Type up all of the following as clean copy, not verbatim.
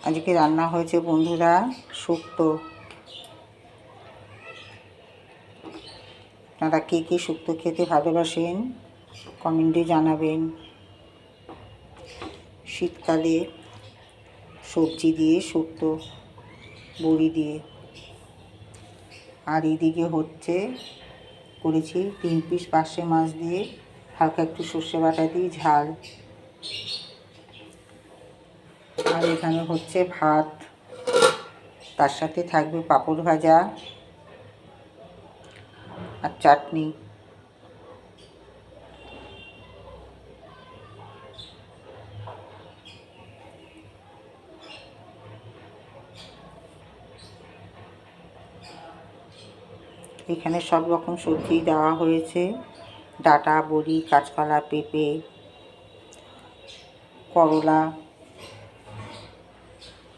আজকে রান্না হয়েছে বন্ধুরা শুক্তো। আপনারা কে কে শুক্তো খেতে ভালোবাসেন কমেন্টে জানাবেন। শীতকালে সবজি দিয়ে শুক্তো, বড়ি দিয়ে। আর এদিকে করেছি 3 পিস পার্শে মাছ দিয়ে হালকা একটু সর্ষে বাটা দিয়ে ঝাল। আর এখানে হচ্ছে ভাত, তার সাথে থাকবে পাঁপড় ভাজা আর চাটনি। এখানে সব রকম সবজি দেওয়া হয়েছে, ডাঁটা, বড়ি, কাঁচকলা, পেঁপে, করলা,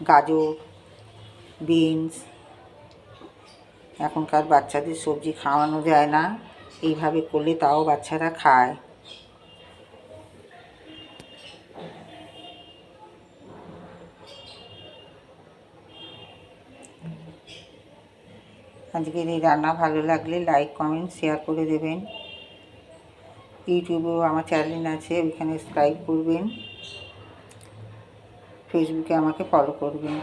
গাজর, বিনস। এখনকার বাচ্চাদের সবজি খাওয়ানো যায় না, এইভাবে করলে তাও বাচ্চারা খায়। আজকের এই রান্না ভালো লাগলে লাইক, কমেন্ট, শেয়ার করে দেবেন। ইউটিউবেও আমার চ্যানেল আছে, ওইখানে সাবস্ক্রাইব করবেন। ফেসবুকে আমাকে ফলো করবেন।